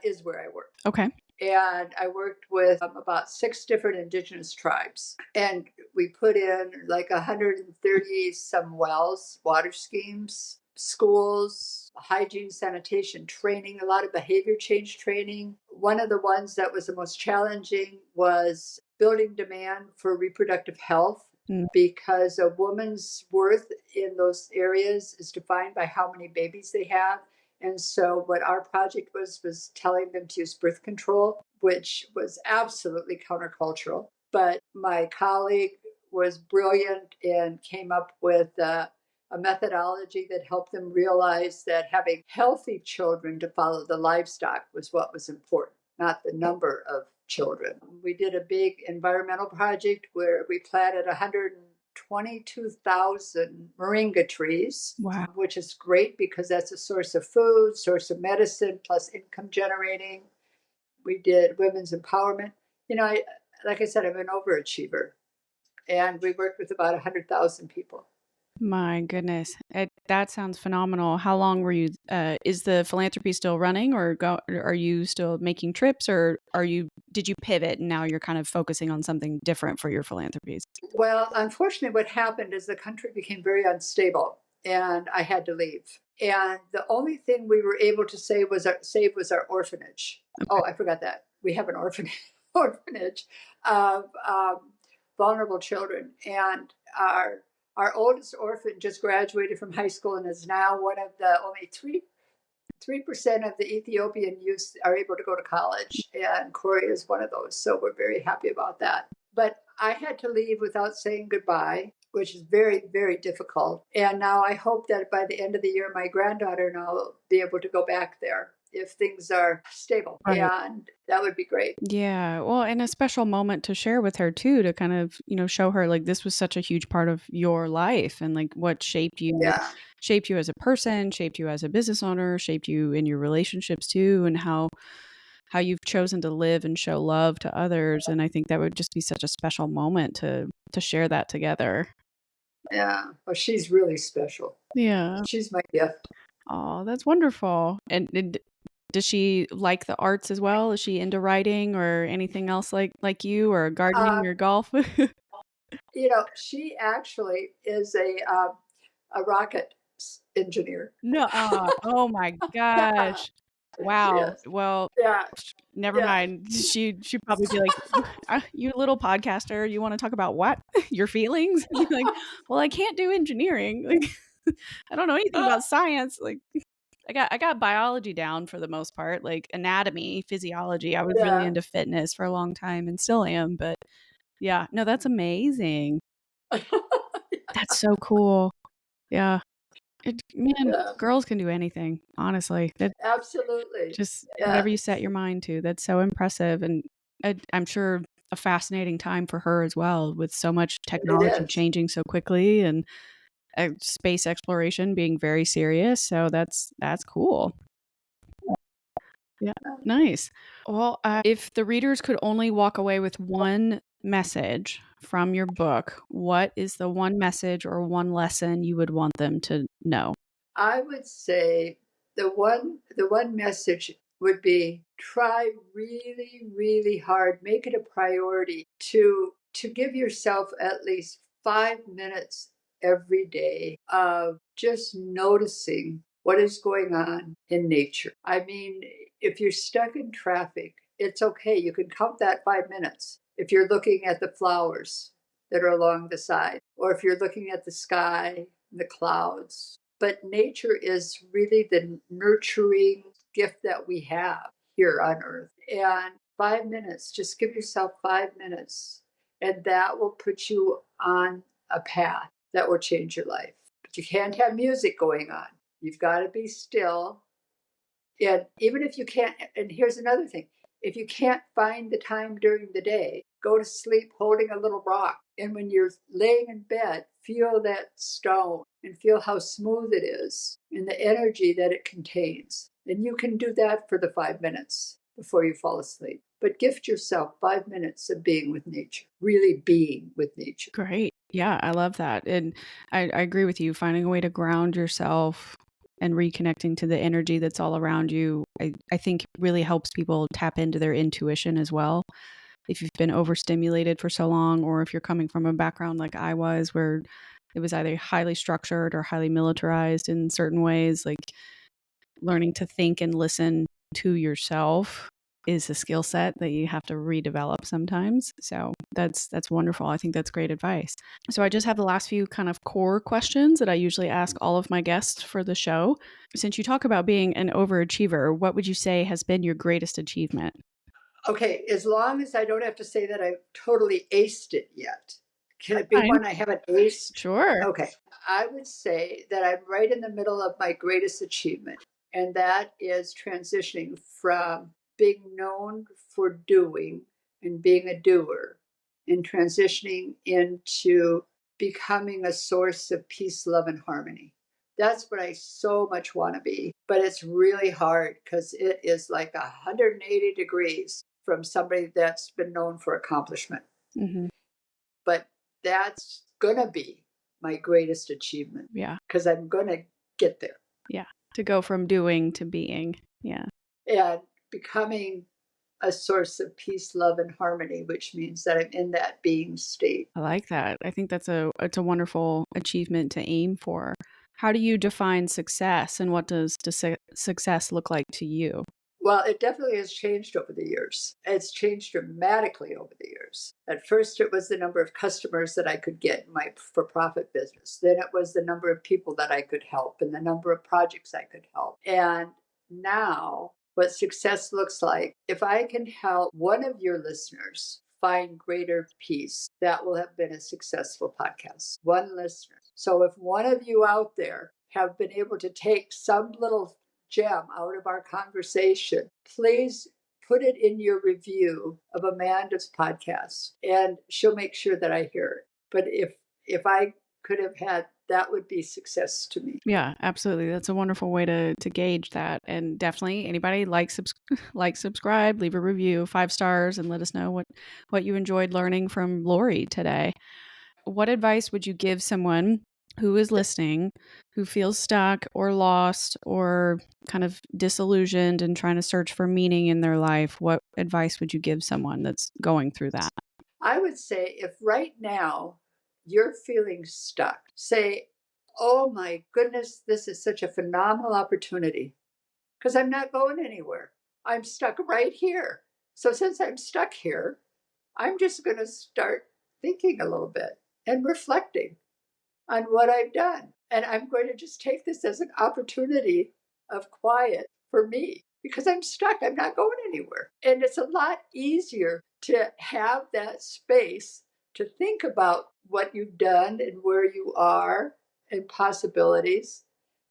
[SPEAKER 2] is where I worked.
[SPEAKER 1] Okay.
[SPEAKER 2] And I worked with about 6 different indigenous tribes. And we put in like 130 some wells, water schemes, schools, hygiene, sanitation training, a lot of behavior change training. One of the ones that was the most challenging was building demand for reproductive health,
[SPEAKER 1] Mm.
[SPEAKER 2] because a woman's worth in those areas is defined by how many babies they have. And so what our project was telling them to use birth control, which was absolutely countercultural. But my colleague was brilliant and came up with a methodology that helped them realize that having healthy children to follow the livestock was what was important, not the number of children. We did a big environmental project where we planted 122,000 moringa trees.
[SPEAKER 1] Wow.
[SPEAKER 2] Which is great because that's a source of food, source of medicine, plus income generating. We did women's empowerment. Like I said, I'm an overachiever, and we worked with about 100,000 people.
[SPEAKER 1] My goodness. That sounds phenomenal. How long were you is the philanthropy still running, or are you still making trips, or did you pivot and now you're kind of focusing on something different for your philanthropies?
[SPEAKER 2] Well, unfortunately, what happened is the country became very unstable and I had to leave. And the only thing we were able to save was our orphanage.
[SPEAKER 1] Okay.
[SPEAKER 2] Oh, I forgot that. We have an orphanage of vulnerable children. And our oldest orphan just graduated from high school and is now one of the only 3% of the Ethiopian youth are able to go to college, and Corey is one of those. So we're very happy about that. But I had to leave without saying goodbye, which is very, very difficult. And now I hope that by the end of the year, my granddaughter and I will be able to go back there if things are stable.
[SPEAKER 1] Right.
[SPEAKER 2] And that would be great.
[SPEAKER 1] Yeah. Well, and a special moment to share with her too, to kind of, show her like this was such a huge part of your life and like what
[SPEAKER 2] Yeah.
[SPEAKER 1] shaped you as a person, shaped you as a business owner, shaped you in your relationships too, and how you've chosen to live and show love to others. And I think that would just be such a special moment to share that together.
[SPEAKER 2] Yeah. Well, she's really special.
[SPEAKER 1] Yeah.
[SPEAKER 2] She's my gift.
[SPEAKER 1] Oh, that's wonderful. And does she like the arts as well? Is she into writing or anything else like you, or
[SPEAKER 2] Uh,
[SPEAKER 1] gardening or golf?
[SPEAKER 2] she actually is a rocket engineer.
[SPEAKER 1] No. Oh my
[SPEAKER 2] Yeah,
[SPEAKER 1] gosh.
[SPEAKER 2] she
[SPEAKER 1] Wow.
[SPEAKER 2] is.
[SPEAKER 1] Well,
[SPEAKER 2] Yeah,
[SPEAKER 1] never
[SPEAKER 2] yeah.
[SPEAKER 1] mind. She'd probably be like, "You little podcaster, you wanna talk about what? Your feelings?" I'd be like, "Well, I can't do engineering. Like, I don't know anything about science." Like, I got biology down for the most part, like anatomy, physiology. I was really
[SPEAKER 2] Yeah.
[SPEAKER 1] into fitness for a long time and still am, but yeah. No, that's amazing. That's so cool. Yeah. Man,
[SPEAKER 2] Yeah,
[SPEAKER 1] girls can do anything, honestly. That
[SPEAKER 2] absolutely.
[SPEAKER 1] just
[SPEAKER 2] Yeah,
[SPEAKER 1] whatever you set your mind to, that's so impressive, and I'm sure a fascinating time for her as well, with so much
[SPEAKER 2] it
[SPEAKER 1] technology
[SPEAKER 2] is.
[SPEAKER 1] changing so quickly and, space exploration being very serious, so that's cool. Yeah, nice. Well, if the readers could only walk away with one message from your book, what is the one message or one lesson you would want them to know?
[SPEAKER 2] I would say the one message would be try really, really hard, make it a priority to give yourself at least 5 minutes every day of just noticing what is going on in nature. I mean, if you're stuck in traffic, it's okay. You can count that 5 minutes. If you're looking at the flowers that are along the side, or if you're looking at the sky, the clouds. But nature is really the nurturing gift that we have here on earth. And 5 minutes, just give yourself 5 minutes, and that will put you on a path that will change your life. But you can't have music going on. You've got to be still. And even if you can't, and here's another thing, if you can't find the time during the day, go to sleep holding a little rock. And when you're laying in bed, feel that stone and feel how smooth it is and the energy that it contains. And you can do that for the 5 minutes before you fall asleep. But gift yourself 5 minutes of being with nature, really being with nature.
[SPEAKER 1] Great. Yeah, I love that. And I agree with you. Finding a way to ground yourself and reconnecting to the energy that's all around you, I think really helps people tap into their intuition as well. If you've been overstimulated for so long, or if you're coming from a background like I was, where it was either highly structured or highly militarized in certain ways, like learning to think and listen to yourself is a skill set that you have to redevelop sometimes. So that's wonderful. I think that's great advice. So I just have the last few kind of core questions that I usually ask all of my guests for the show. Since you talk about being an overachiever, what would you say has been your greatest achievement?
[SPEAKER 2] Okay, as long as I don't have to say that I've totally aced it yet. Can it be
[SPEAKER 1] Fine.
[SPEAKER 2] one I haven't aced?
[SPEAKER 1] Sure.
[SPEAKER 2] Okay. I would say that I'm right in the middle of my greatest achievement, and that is transitioning from being known for doing and being a doer and transitioning into becoming a source of peace, love, and harmony. That's what I so much want to be. But it's really hard because it is like 180 degrees from somebody that's been known for accomplishment.
[SPEAKER 1] Hmm.
[SPEAKER 2] But that's going to be my greatest achievement
[SPEAKER 1] Yeah.
[SPEAKER 2] because I'm going to get there.
[SPEAKER 1] Yeah. To go from doing to being. Yeah.
[SPEAKER 2] And becoming a source of peace, love, and harmony, which means that I'm in that being state.
[SPEAKER 1] I like that. I think it's a wonderful achievement to aim for. How do you define success, and what does success look like to you?
[SPEAKER 2] Well, it definitely has changed over the years. It's changed dramatically over the years. At first, it was the number of customers that I could get in my for profit business. Then it was the number of people that I could help and the number of projects I could help. And now, what success looks like, if I can help one of your listeners find greater peace, that will have been a successful podcast. One listener. So if one of you out there have been able to take some little gem out of our conversation, please put it in your review of Amanda's podcast, and she'll make sure that I hear it. But if I could have had, that would be success to me.
[SPEAKER 1] Yeah, absolutely. That's a wonderful way to gauge that. And definitely anybody like, subscribe, leave a review, 5 stars, and let us know what you enjoyed learning from Lori today. What advice would you give someone who is listening, who feels stuck or lost or kind of disillusioned and trying to search for meaning in their life? What advice would you give someone that's going through that?
[SPEAKER 2] I would say if right now you're feeling stuck, say, oh my goodness, this is such a phenomenal opportunity because I'm not going anywhere. I'm stuck right here. So since I'm stuck here, I'm just going to start thinking a little bit and reflecting on what I've done. And I'm going to just take this as an opportunity of quiet for me because I'm stuck. I'm not going anywhere. And it's a lot easier to have that space to think about what you've done and where you are and possibilities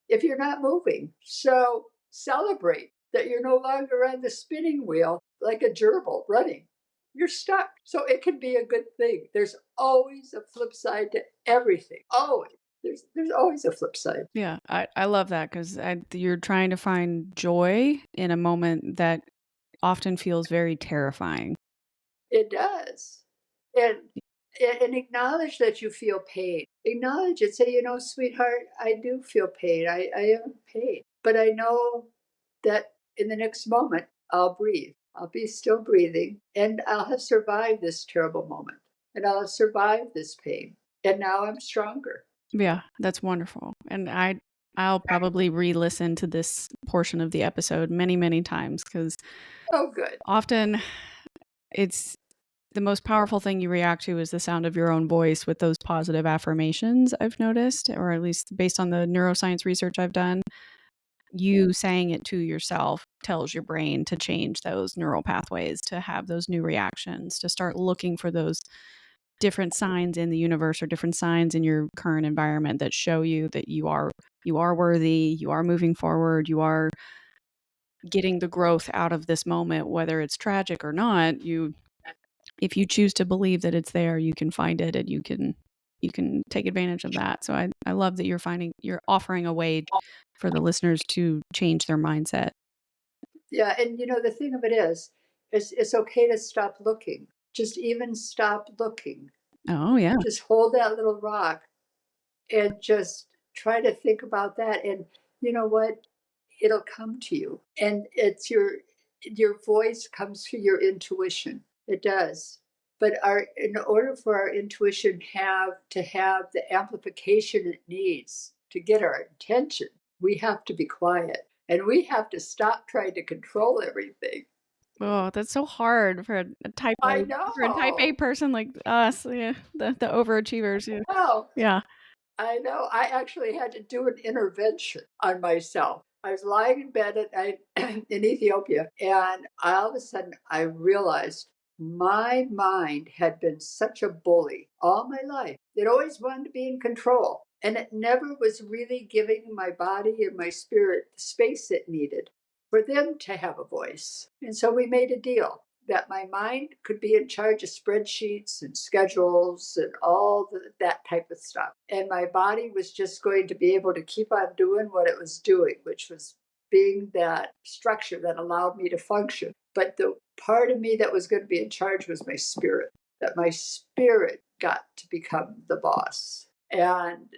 [SPEAKER 2] if you're not moving. So celebrate that you're no longer on the spinning wheel like a gerbil running. You're stuck. So it can be a good thing. There's always a flip side to everything. Always. There's always a flip side.
[SPEAKER 1] Yeah, I love that because you're trying to find joy in a moment that often feels very terrifying.
[SPEAKER 2] It does. And and acknowledge that you feel pain. Acknowledge it. Say, sweetheart, I do feel pain. I am in pain. But I know that in the next moment, I'll breathe. I'll be still breathing and I'll have survived this terrible moment and I'll have survived this pain. And now I'm stronger.
[SPEAKER 1] Yeah, that's wonderful. And I'll probably re-listen to this portion of the episode many, many times because
[SPEAKER 2] Oh, good.
[SPEAKER 1] often it's the most powerful thing you react to is the sound of your own voice with those positive affirmations, I've noticed, or at least based on the neuroscience research I've done. You saying it to yourself tells your brain to change those neural pathways, to have those new reactions, to start looking for those different signs in the universe or different signs in your current environment that show you that you are worthy, you are moving forward, you are getting the growth out of this moment, whether it's tragic or not. If you choose to believe that it's there, you can find it and you can take advantage of that. So I love that you're offering a way for the listeners to change their mindset.
[SPEAKER 2] Yeah. And the thing of it is, it's okay to stop looking. Just even stop looking.
[SPEAKER 1] Oh yeah.
[SPEAKER 2] Just hold that little rock and just try to think about that. And you know what? It'll come to you. And it's your voice comes through your intuition. It does. But in order for our intuition to have the amplification it needs to get our attention, we have to be quiet. And we have to stop trying to control everything.
[SPEAKER 1] Oh, that's so hard for
[SPEAKER 2] I
[SPEAKER 1] for a type A
[SPEAKER 2] know.
[SPEAKER 1] person like us, yeah, the overachievers. Yeah.
[SPEAKER 2] No.
[SPEAKER 1] Yeah.
[SPEAKER 2] I know. I actually had to do an intervention on myself. I was lying in bed at night in Ethiopia, and all of a sudden I realized my mind had been such a bully all my life. It always wanted to be in control, and it never was really giving my body and my spirit the space it needed for them to have a voice. And so we made a deal that my mind could be in charge of spreadsheets and schedules and all that type of stuff. And my body was just going to be able to keep on doing what it was doing, which was being that structure that allowed me to function. But the part of me that was going to be in charge was my spirit, that my spirit got to become the boss. And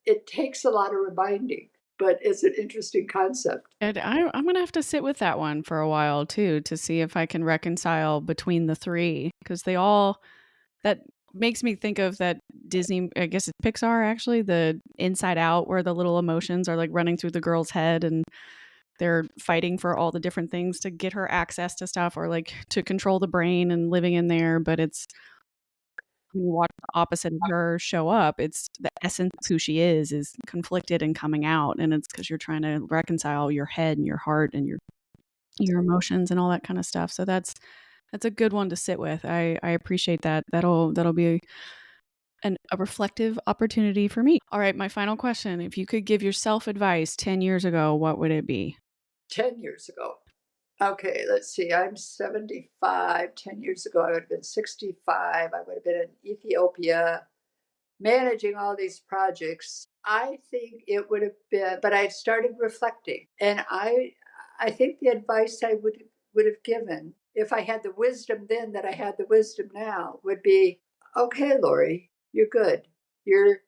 [SPEAKER 2] it takes a lot of reminding, but it's an interesting concept.
[SPEAKER 1] And I'm gonna have to sit with that one for a while too to see if I can reconcile between the three because they all that makes me think of that Disney, I guess it's Pixar actually, the Inside Out where the little emotions are like running through the girl's head and they're fighting for all the different things to get her access to stuff or like to control the brain and living in there. But it's when you watch the opposite of her show up, it's the essence of who she is conflicted and coming out. And it's because you're trying to reconcile your head and your heart and your emotions and all that kind of stuff. So that's a good one to sit with. I appreciate that. That'll be a reflective opportunity for me. All right, my final question. If you could give yourself advice 10 years ago, what would it be?
[SPEAKER 2] 10 years ago. Okay, let's see. I'm 75. 10 years ago, I would have been 65. I would have been in Ethiopia managing all these projects. I think it would have been, but I started reflecting, and I think the advice I would have given if I had the wisdom then that I had the wisdom now would be, okay, Lori, you're good. You're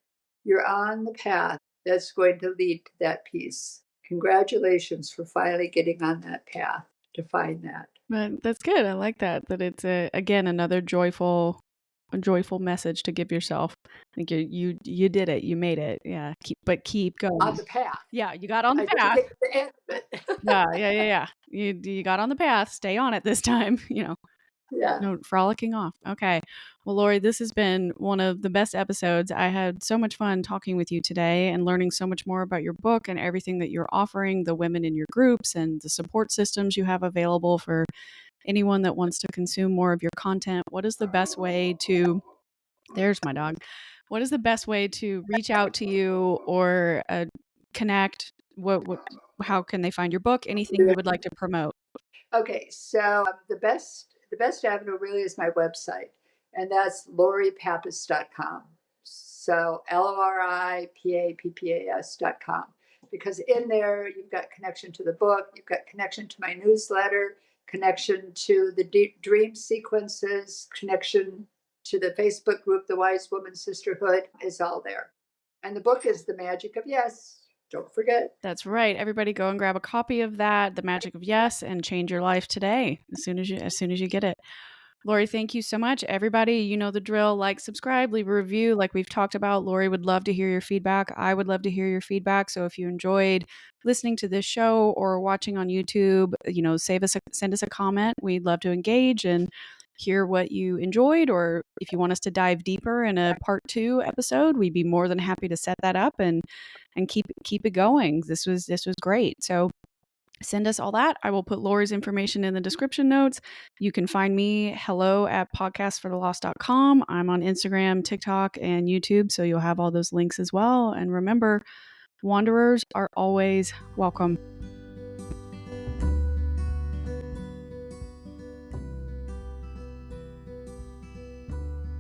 [SPEAKER 2] on the path that's going to lead to that peace. Congratulations for finally getting on that path to find that.
[SPEAKER 1] But that's good. I like that. That it's again another a joyful message to give yourself. Like you did it. You made it. Yeah. Keep
[SPEAKER 2] On
[SPEAKER 1] going.
[SPEAKER 2] the path.
[SPEAKER 1] Yeah, you got on the
[SPEAKER 2] I didn't
[SPEAKER 1] path.
[SPEAKER 2] get to the end of it.
[SPEAKER 1] Yeah. You got on the path. Stay on it this time.
[SPEAKER 2] Yeah.
[SPEAKER 1] No frolicking off. Okay. Well, Lori, this has been one of the best episodes. I had so much fun talking with you today and learning so much more about your book and everything that you're offering, the women in your groups and the support systems you have available for anyone that wants to consume more of your content. What is the best way to, there's my dog. What is the best way to reach out to you or connect? How can they find your book? Anything you would like to promote?
[SPEAKER 2] Okay, so the best avenue really is my website, and that's loripappas.com. So LORIPAPPAS.com. Because in there you've got connection to the book, you've got connection to my newsletter, connection to the dream sequences, connection to the Facebook group, the Wise Woman Sisterhood is all there. And the book is The Magic of Yes. Don't forget.
[SPEAKER 1] That's right. Everybody go and grab a copy of that, The Magic of Yes, and change your life today as soon as you get it. Lori, thank you so much. Everybody, you know the drill. Like, subscribe, leave a review like we've talked about. Lori would love to hear your feedback. I would love to hear your feedback. So if you enjoyed listening to this show or watching on YouTube, send us a comment. We'd love to engage and hear what you enjoyed, or if you want us to dive deeper in a part 2 episode, we'd be more than happy to set that up and keep it going. This was great. So send us all that. I will put Lori's information in the description notes. You can find me hello@podcastforthelost.com. I'm on Instagram, TikTok, and YouTube, so you'll have all those links as well. And remember, wanderers are always welcome.